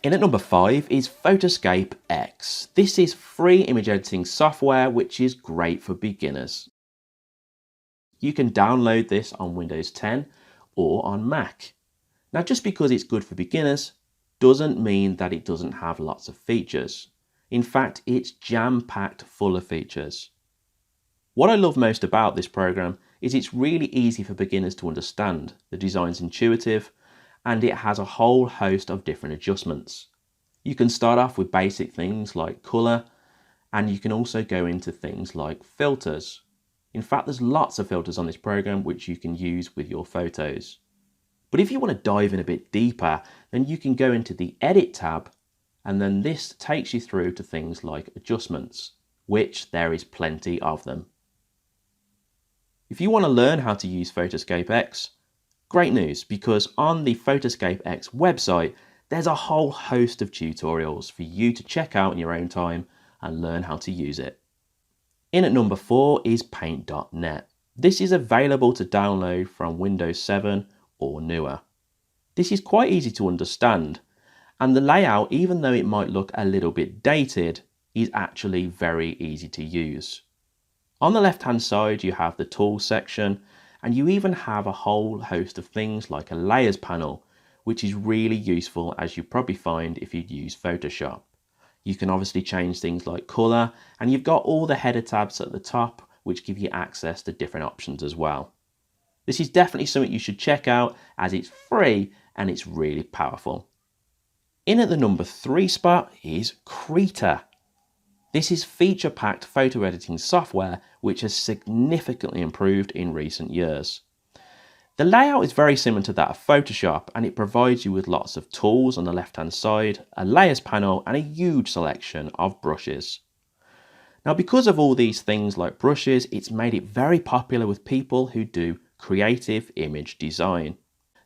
In at number 5 is Photoscape X. This is free image editing software which is great for beginners. You can download this on Windows 10 or on Mac. Now, just because it's good for beginners doesn't mean that it doesn't have lots of features. In fact, it's jam-packed full of features. What I love most about this program is it's really easy for beginners to understand. The design's intuitive and it has a whole host of different adjustments. You can start off with basic things like color, and you can also go into things like filters. In fact, there's lots of filters on this program which you can use with your photos. But if you want to dive in a bit deeper, then you can go into the Edit tab, and then this takes you through to things like adjustments, which there is plenty of them. If you want to learn how to use Photoscape X, great news, because on the Photoscape X website, there's a whole host of tutorials for you to check out in your own time and learn how to use it. In at number 4 is Paint.net. This is available to download from Windows 7 or newer. This is quite easy to understand, and the layout, even though it might look a little bit dated, is actually very easy to use. On the left hand side you have the Tools section, and you even have a whole host of things like a Layers panel, which is really useful, as you probably find if you use Photoshop. You can obviously change things like color, and you've got all the header tabs at the top which give you access to different options as well. This is definitely something you should check out, as it's free and it's really powerful. In at the number 3 spot is Krita. This is feature-packed photo editing software which has significantly improved in recent years. The layout is very similar to that of Photoshop, and it provides you with lots of tools on the left-hand side, a layers panel, and a huge selection of brushes. Now, because of all these things like brushes, it's made it very popular with people who do creative image design.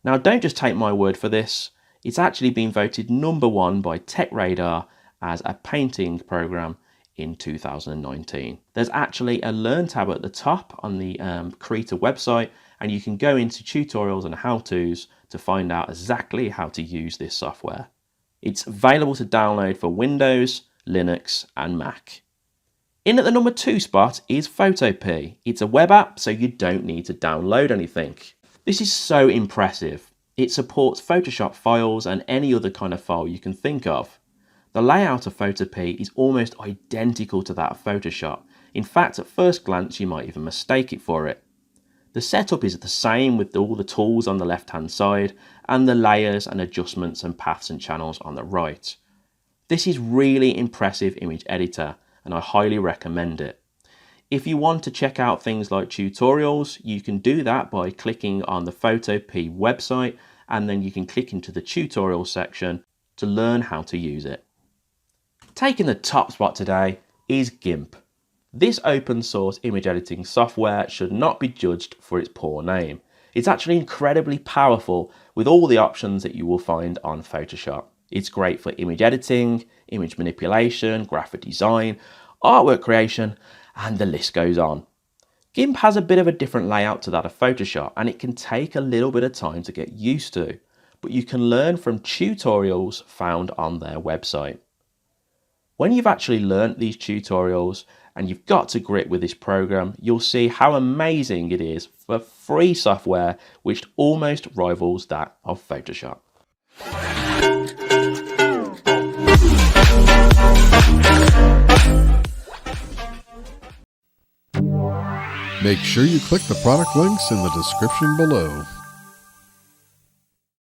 Now, don't just take my word for this. It's actually been voted number 1 by TechRadar as a painting program in 2019. There's actually a Learn tab at the top on the Krita website, and you can go into tutorials and how-tos to find out exactly how to use this software. It's available to download for Windows, Linux, and Mac. In at the number 2 spot is Photopea. It's a web app, so you don't need to download anything. This is so impressive. It supports Photoshop files and any other kind of file you can think of. The layout of Photopea is almost identical to that of Photoshop. In fact, at first glance, you might even mistake it for it. The setup is the same, with all the tools on the left-hand side and the layers and adjustments and paths and channels on the right. This is really impressive image editor, and I highly recommend it. If you want to check out things like tutorials, you can do that by clicking on the Photopea website, and then you can click into the tutorial section to learn how to use it. Taking the top spot today is GIMP. This open source image editing software should not be judged for its poor name. It's actually incredibly powerful with all the options that you will find on Photoshop. It's great for image editing, image manipulation, graphic design, artwork creation, and the list goes on. GIMP has a bit of a different layout to that of Photoshop, and it can take a little bit of time to get used to, but you can learn from tutorials found on their website. When you've actually learnt these tutorials and you've got to grip with this program, you'll see how amazing it is for free software which almost rivals that of Photoshop. Make sure you click the product links in the description below.